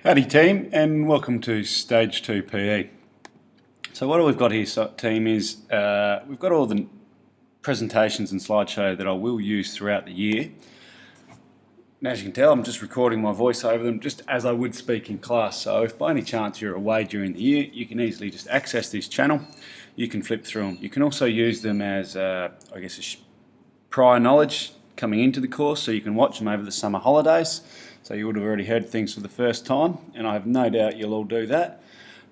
Howdy team, and welcome to Stage 2 PE. So what we've got here, team, is we've got all the presentations and slideshow that I will use throughout the year. And as you can tell, I'm just recording my voice over them just as I would speak in class. So if by any chance you're away during the year, you can easily just access this channel. You can flip through them. You can also use them as, prior knowledge coming into the course, so you can watch them over the summer holidays. So you would have already heard things for the first time, and I have no doubt you'll all do that.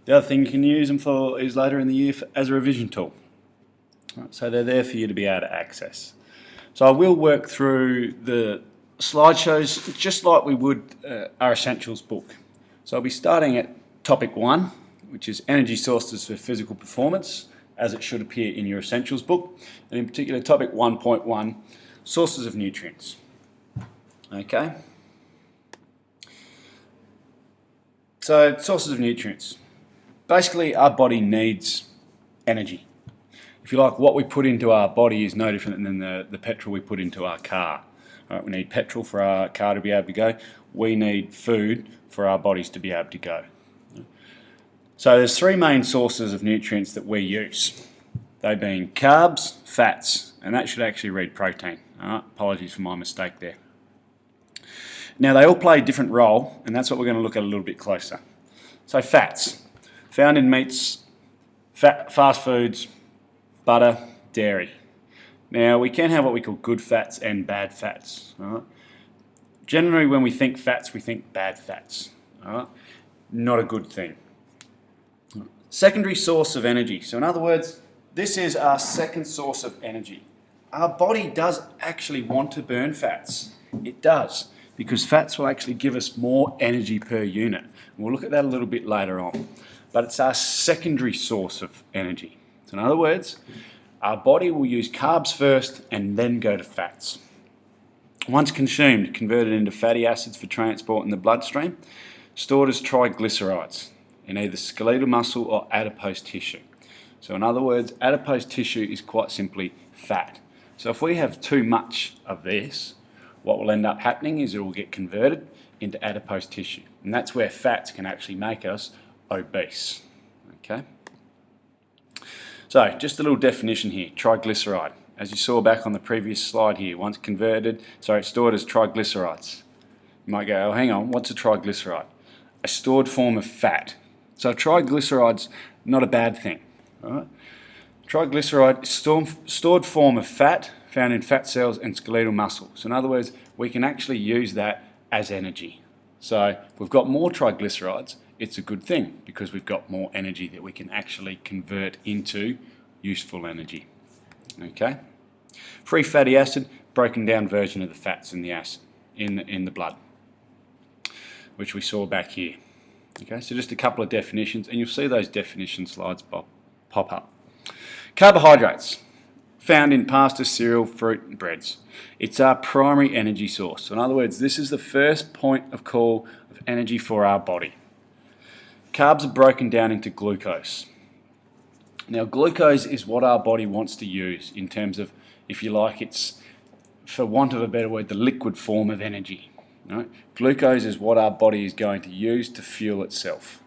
The other thing you can use them for is later in the year as a revision tool. Right, so they're there for you to be able to access. So I will work through the slideshows just like we would our Essentials book. So I'll be starting at topic 1, which is energy sources for physical performance, as it should appear in your Essentials book, and in particular topic 1.1, sources of nutrients. Okay. So sources of nutrients. Basically, our body needs energy. If you like, what we put into our body is no different than the petrol we put into our car. Right, we need petrol for our car to be able to go. We need food for our bodies to be able to go. So there's 3 main sources of nutrients that we use. They being carbs, fats, and that should actually read protein. Apologies for my mistake there. Now they all play a different role, and that's what we're going to look at a little bit closer. So fats, found in meats, fast foods, butter, dairy. Now we can have what we call good fats and bad fats. Right? Generally when we think fats, we think bad fats. Right? Not a good thing. Secondary source of energy. So in other words, this is our second source of energy. Our body does actually want to burn fats. It does, because fats will actually give us more energy per unit. And we'll look at that a little bit later on. But it's our secondary source of energy. So in other words, our body will use carbs first and then go to fats. Once consumed, converted into fatty acids for transport in the bloodstream, stored as triglycerides in either skeletal muscle or adipose tissue. So in other words, adipose tissue is quite simply fat. So if we have too much of this, what will end up happening is it will get converted into adipose tissue. And that's where fats can actually make us obese. Okay? So just a little definition here, triglyceride. As you saw back on the previous slide here, once stored as triglycerides. You might go, oh hang on, what's a triglyceride? A stored form of fat. So triglyceride's not a bad thing. Right? Triglyceride is stored form of fat found in fat cells and skeletal muscle. So in other words, we can actually use that as energy. So if we've got more triglycerides, it's a good thing because we've got more energy that we can actually convert into useful energy. Okay? Free fatty acid, broken down version of the fats in the acid in the blood, which we saw back here. Okay, so just a couple of definitions, and you'll see those definition slides pop up. Carbohydrates, found in pasta, cereal, fruit, and breads. It's our primary energy source. So in other words, this is the first point of call of energy for our body. Carbs are broken down into glucose. Now glucose is what our body wants to use in terms of, if you like, it's, for want of a better word, the liquid form of energy. Right? Glucose is what our body is going to use to fuel itself.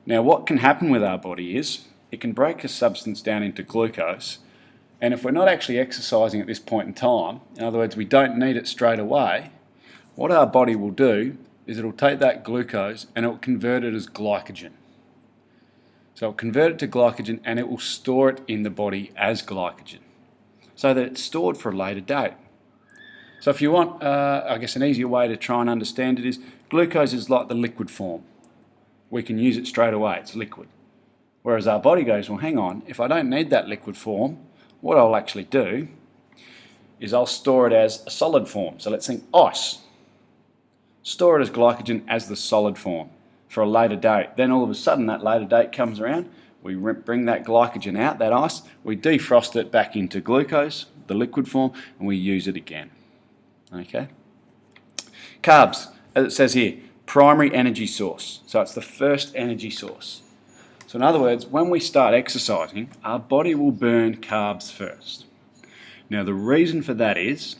Now what can happen with our body is, it can break a substance down into glucose, and if we're not actually exercising at this point in time, in other words we don't need it straight away, what our body will do is it will take that glucose and it will convert it as glycogen. So it will convert it to glycogen and it will store it in the body as glycogen, so that it's stored for a later date. So if you want, I guess an easier way to try and understand it is, glucose is like the liquid form. We can use it straight away, it's liquid. Whereas our body goes, well hang on, if I don't need that liquid form, what I'll actually do is I'll store it as a solid form. So let's think ice. Store it as glycogen as the solid form for a later date. Then all of a sudden that later date comes around, we bring that glycogen out, that ice, we defrost it back into glucose, the liquid form, and we use it again. Okay? Carbs, as it says here, primary energy source. So it's the first energy source. So in other words, when we start exercising, our body will burn carbs first. Now the reason for that is,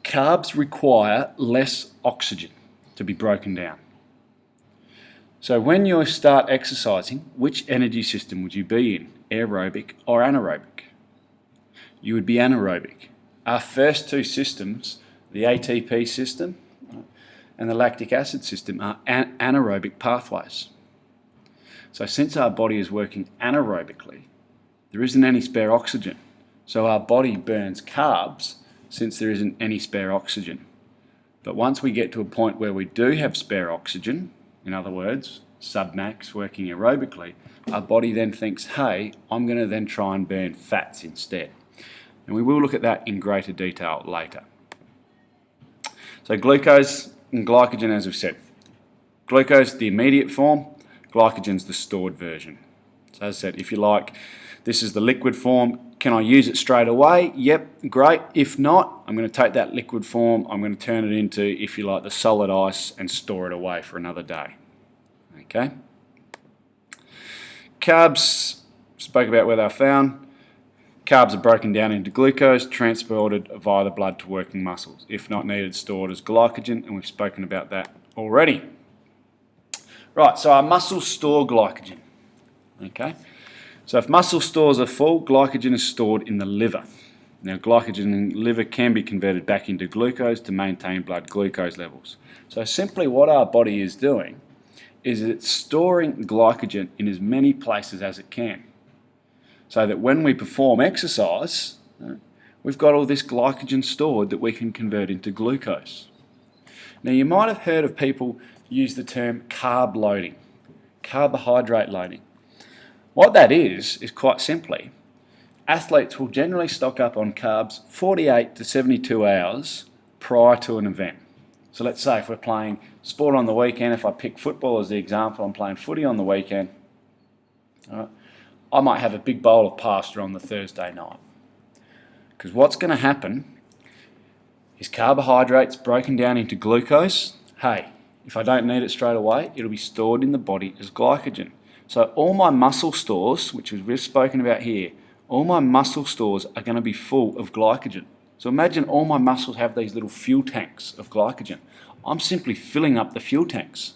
carbs require less oxygen to be broken down. So when you start exercising, which energy system would you be in? Aerobic or anaerobic? You would be anaerobic. Our first two systems, the ATP system and the lactic acid system, are anaerobic pathways. So since our body is working anaerobically, there isn't any spare oxygen. So our body burns carbs since there isn't any spare oxygen. But once we get to a point where we do have spare oxygen, in other words, submax working aerobically, our body then thinks, hey, I'm going to then try and burn fats instead. And we will look at that in greater detail later. So glucose and glycogen, as we've said. Glucose, the immediate form, glycogen's the stored version. So as I said, if you like, this is the liquid form. Can I use it straight away? Yep, great. If not, I'm going to take that liquid form, I'm going to turn it into, if you like, the solid ice and store it away for another day. Okay. Carbs, spoke about where they're found. Carbs are broken down into glucose, transported via the blood to working muscles. If not needed, stored as glycogen, and we've spoken about that already. Right, so our muscles store glycogen. Okay. So if muscle stores are full, glycogen is stored in the liver. Now glycogen in the liver can be converted back into glucose to maintain blood glucose levels. So simply what our body is doing is it's storing glycogen in as many places as it can. So that when we perform exercise, we've got all this glycogen stored that we can convert into glucose. Now you might have heard of people use the term carb loading, carbohydrate loading. What that is quite simply, athletes will generally stock up on carbs 48 to 72 hours prior to an event. So let's say if we're playing sport on the weekend, if I pick football as the example, I'm playing footy on the weekend, I might have a big bowl of pasta on the Thursday night. Because what's going to happen is carbohydrates broken down into glucose. Hey, if I don't need it straight away, it'll be stored in the body as glycogen. So all my muscle stores, which we've spoken about here, all my muscle stores are going to be full of glycogen. So imagine all my muscles have these little fuel tanks of glycogen. I'm simply filling up the fuel tanks.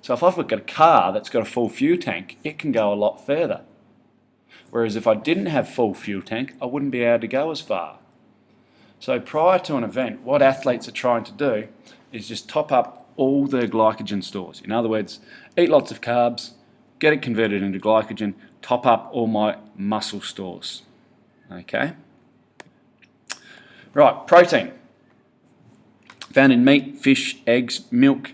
So if I've got a car that's got a full fuel tank, it can go a lot further. Whereas if I didn't have full fuel tank, I wouldn't be able to go as far. So prior to an event, what athletes are trying to do is just top up all their glycogen stores. In other words, eat lots of carbs, get it converted into glycogen, top up all my muscle stores. Okay? Right, protein. Found in meat, fish, eggs, milk.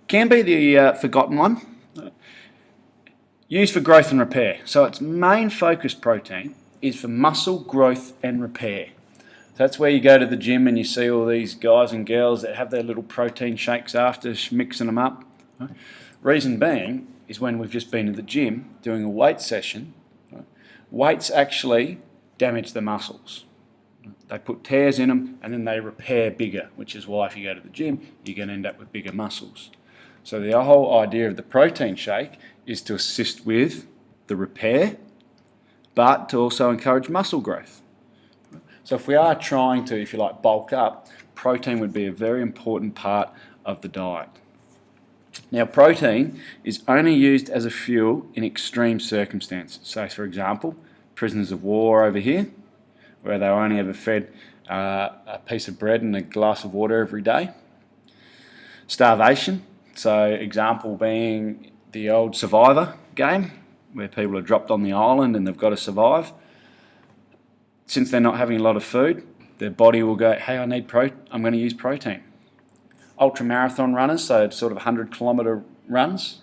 Can be the forgotten one. Used for growth and repair. So its main focus protein is for muscle growth and repair. That's where you go to the gym and you see all these guys and girls that have their little protein shakes after mixing them up. Reason being is when we've just been at the gym doing a weight session, weights actually damage the muscles. They put tears in them and then they repair bigger, which is why if you go to the gym, you're going to end up with bigger muscles. So the whole idea of the protein shake is to assist with the repair, but to also encourage muscle growth. So if we are trying to, if you like, bulk up, protein would be a very important part of the diet. Now, protein is only used as a fuel in extreme circumstances. So, for example, prisoners of war over here, where they only ever fed a piece of bread and a glass of water every day. Starvation, so example being the old Survivor game, where people are dropped on the island and they've got to survive. Since they're not having a lot of food, their body will go, hey, I'm going to use protein. Ultra-marathon runners, so sort of 100-kilometre runs.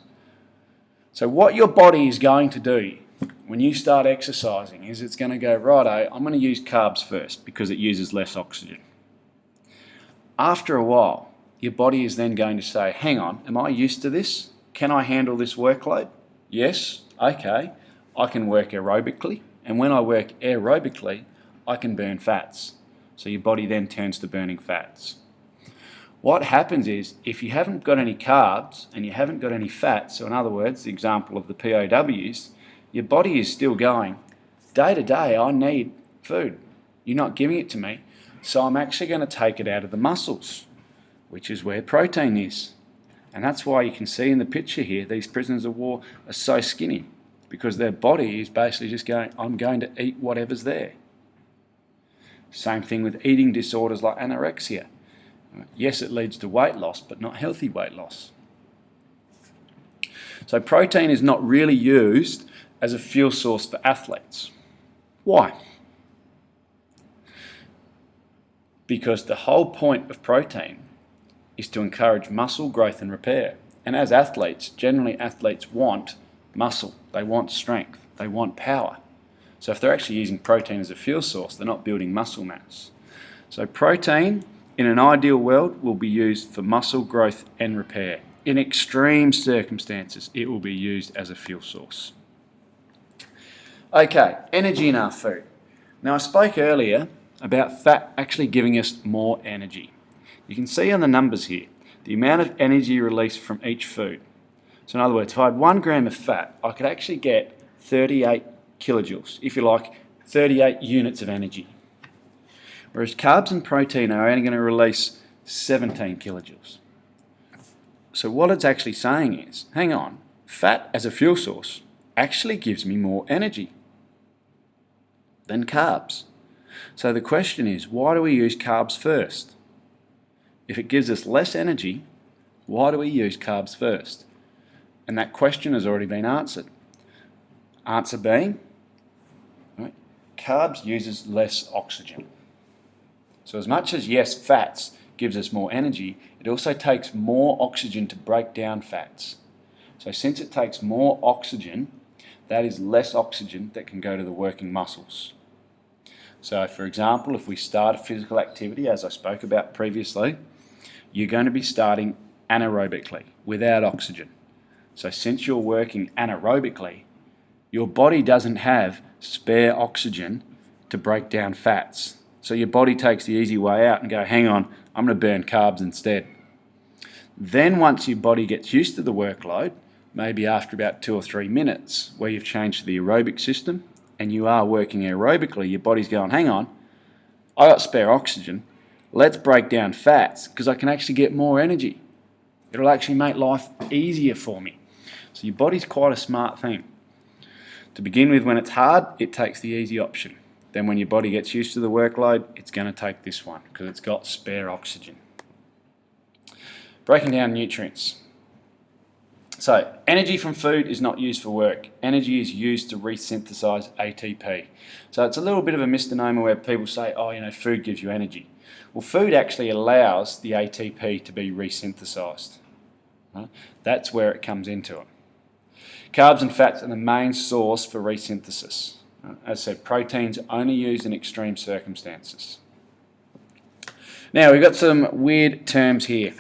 So what your body is going to do when you start exercising is it's going to go, righto, I'm going to use carbs first because it uses less oxygen. After a while, your body is then going to say, hang on, am I used to this? Can I handle this workload? Yes, okay, I can work aerobically, and when I work aerobically, I can burn fats. So your body then turns to burning fats. What happens is, if you haven't got any carbs and you haven't got any fats, so in other words, the example of the POWs, your body is still going, day to day, I need food. You're not giving it to me, so I'm actually going to take it out of the muscles, which is where protein is. And that's why you can see in the picture here, these prisoners of war are so skinny, because their body is basically just going, I'm going to eat whatever's there. Same thing with eating disorders like anorexia. Yes, it leads to weight loss, but not healthy weight loss. So protein is not really used as a fuel source for athletes. Why? Because the whole point of protein is to encourage muscle growth and repair. And as athletes, generally athletes want muscle, they want strength, they want power. So if they're actually using protein as a fuel source, they're not building muscle mass. So protein, in an ideal world, will be used for muscle growth and repair. In extreme circumstances, it will be used as a fuel source. Okay, energy in our food. Now I spoke earlier about fat actually giving us more energy. You can see on the numbers here, the amount of energy released from each food. So in other words, if I had 1 gram of fat, I could actually get 38 kilojoules, if you like, 38 units of energy. Whereas carbs and protein are only going to release 17 kilojoules. So what it's actually saying is, hang on, fat as a fuel source actually gives me more energy than carbs. So the question is, why do we use carbs first? If it gives us less energy, why do we use carbs first? And that question has already been answered. Answer being, right, carbs uses less oxygen. So as much as, yes, fats gives us more energy, it also takes more oxygen to break down fats. So since it takes more oxygen, that is less oxygen that can go to the working muscles. So for example, if we start a physical activity, as I spoke about previously, you're going to be starting anaerobically, without oxygen. So since you're working anaerobically, your body doesn't have spare oxygen to break down fats. So your body takes the easy way out and go, hang on, I'm going to burn carbs instead. Then once your body gets used to the workload, maybe after about 2 or 3 minutes, where you've changed to the aerobic system and you are working aerobically, your body's going, hang on, I got spare oxygen, let's break down fats because I can actually get more energy. It'll actually make life easier for me. So your body's quite a smart thing. To begin with, when it's hard, it takes the easy option. Then when your body gets used to the workload, it's going to take this one because it's got spare oxygen. Breaking down nutrients. So energy from food is not used for work. Energy is used to resynthesize ATP. So it's a little bit of a misnomer where people say, oh, you know, food gives you energy. Well, food actually allows the ATP to be resynthesized. Right? That's where it comes into it. Carbs and fats are the main source for resynthesis. As I said, proteins are only used in extreme circumstances. Now, we've got some weird terms here.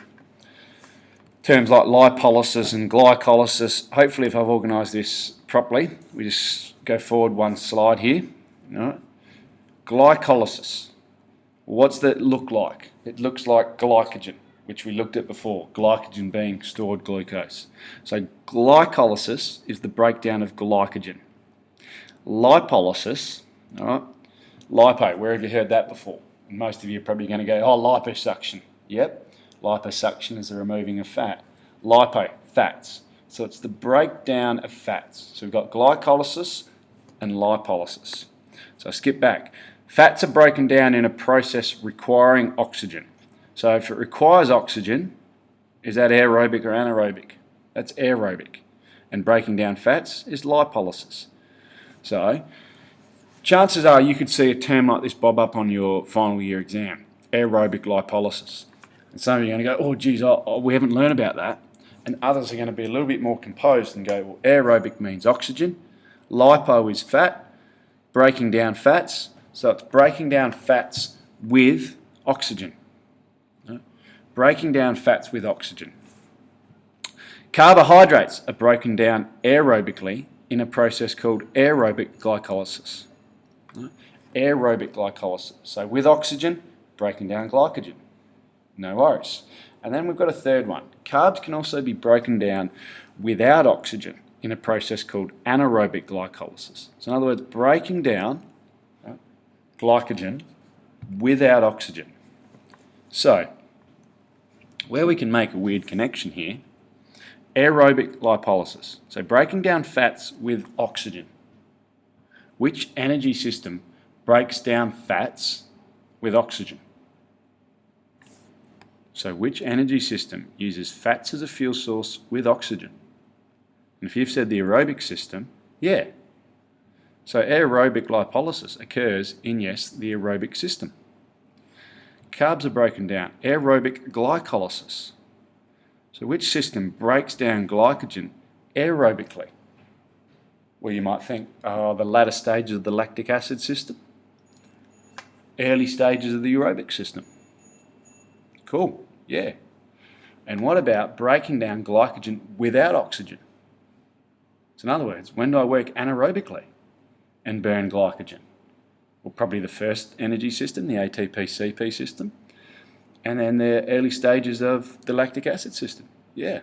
Terms like lipolysis and glycolysis. Hopefully, if I've organised this properly, we just go forward one slide here. All right. Glycolysis. What's that look like? It looks like glycogen, which we looked at before, glycogen being stored glucose. So glycolysis is the breakdown of glycogen. Lipolysis, all right, lipo, where have you heard that before? And most of you are probably going to go, oh, liposuction. Yep, liposuction is the removing of fat. Lipo, fats. So it's the breakdown of fats. So we've got glycolysis and lipolysis. So I skip back. Fats are broken down in a process requiring oxygen. So if it requires oxygen, is that aerobic or anaerobic? That's aerobic. And breaking down fats is lipolysis. So chances are you could see a term like this bob up on your final year exam, aerobic lipolysis. And some of you are going to go, oh geez, we haven't learned about that. And others are going to be a little bit more composed and go, well, aerobic means oxygen, lipo is fat, breaking down fats. So it's breaking down fats with oxygen. Breaking down fats with oxygen. Carbohydrates are broken down aerobically in a process called aerobic glycolysis. Aerobic glycolysis. So with oxygen, breaking down glycogen. No worries. And then we've got a third one. Carbs can also be broken down without oxygen in a process called anaerobic glycolysis. So in other words, breaking down glycogen without oxygen. So, where we can make a weird connection here aerobic lipolysis. So breaking down fats with oxygen. Which energy system breaks down fats with oxygen? So which energy system uses fats as a fuel source with oxygen? And if you've said the aerobic system, yeah. So aerobic lipolysis occurs in, yes, the aerobic system. Carbs are broken down. Aerobic glycolysis. So which system breaks down glycogen aerobically? Well, you might think, oh, the latter stages of the lactic acid system. Early stages of the aerobic system. Cool, yeah. And what about breaking down glycogen without oxygen? So in other words, when do I work anaerobically and burn glycogen? Well, probably the first energy system, the ATP-CP system, and then the early stages of the lactic acid system. Yeah.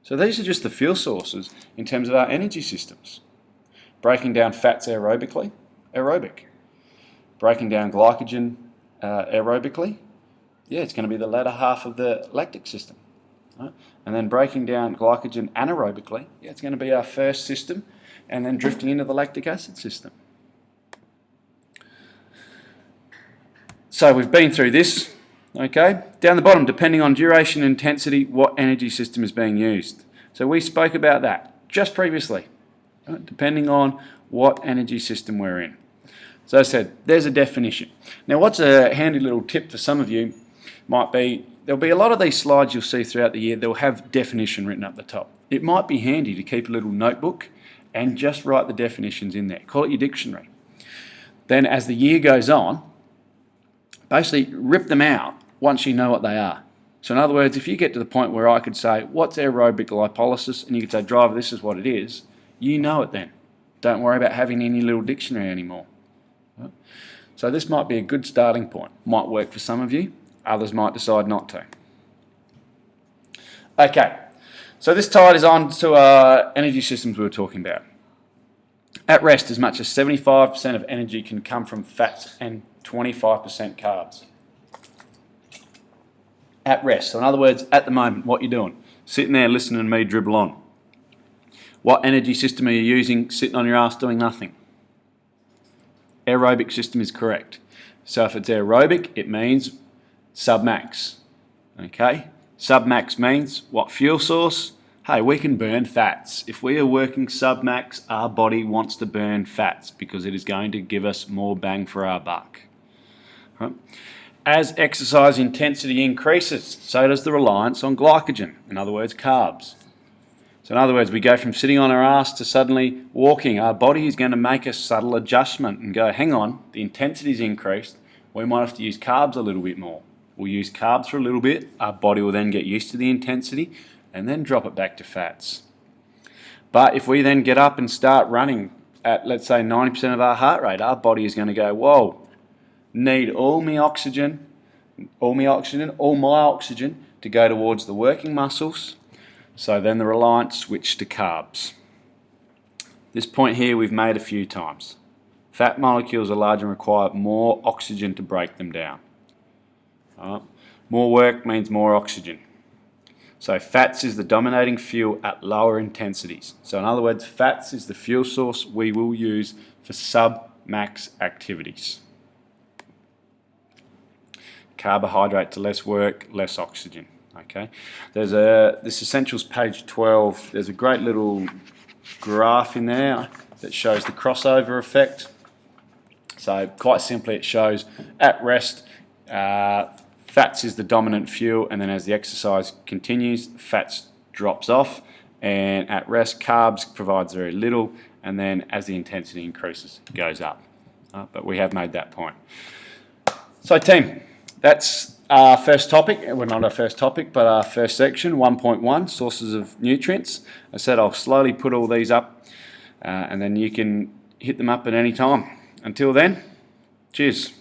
So these are just the fuel sources in terms of our energy systems. Breaking down fats aerobically, aerobic. Breaking down glycogen aerobically, yeah, it's going to be the latter half of the lactic system. Right? And then breaking down glycogen anaerobically, yeah, it's going to be our first system, and then drifting into the lactic acid system. So we've been through this, okay? Down the bottom, depending on duration and intensity, what energy system is being used. So we spoke about that just previously, right? Depending on what energy system we're in. So as I said, there's a definition. Now what's a handy little tip for some of you might be, there'll be a lot of these slides you'll see throughout the year, they'll have definition written up the top. It might be handy to keep a little notebook and just write the definitions in there. Call it your dictionary. Then as the year goes on, basically rip them out once you know what they are. So in other words, if you get to the point where I could say, what's aerobic lipolysis? And you could say, driver, this is what it is. You know it then. Don't worry about having any little dictionary anymore. Right? So this might be a good starting point. Might work for some of you. Others might decide not to. Okay, so this tied us on to our energy systems we were talking about. At rest, as much as 75% of energy can come from fats and 25% carbs. At rest. So in other words, at the moment, what you're doing, sitting there listening to me dribble on. What energy system are you using sitting on your ass doing nothing? Aerobic system is correct. So if it's aerobic, it means submax. Okay? Submax means what fuel source? Hey, we can burn fats. If we are working submax, our body wants to burn fats because it is going to give us more bang for our buck. Right? As exercise intensity increases, so does the reliance on glycogen, in other words, carbs. So in other words, we go from sitting on our ass to suddenly walking. Our body is going to make a subtle adjustment and go, hang on, the intensity's increased, we might have to use carbs a little bit more. We'll use carbs for a little bit, our body will then get used to the intensity and then drop it back to fats. But if we then get up and start running at, let's say, 90% of our heart rate, our body is going to go, whoa, need all my oxygen to go towards the working muscles. So then the reliance switched to carbs. This point here we've made a few times. Fat molecules are large and require more oxygen to break them down. More work means more oxygen. So fats is the dominating fuel at lower intensities. So in other words, fats is the fuel source we will use for sub-max activities. Carbohydrates are less work, less oxygen. Okay, there's this essentials page 12. There's a great little graph in there that shows the crossover effect. So quite simply, it shows at rest, fats is the dominant fuel, and then as the exercise continues, fats drops off, and at rest, carbs provides very little, and then as the intensity increases, it goes up. But we have made that point. So team, that's our first topic. Well, not our first topic, but our first section, 1.1, sources of nutrients. I said I'll slowly put all these up, and then you can hit them up at any time. Until then, cheers.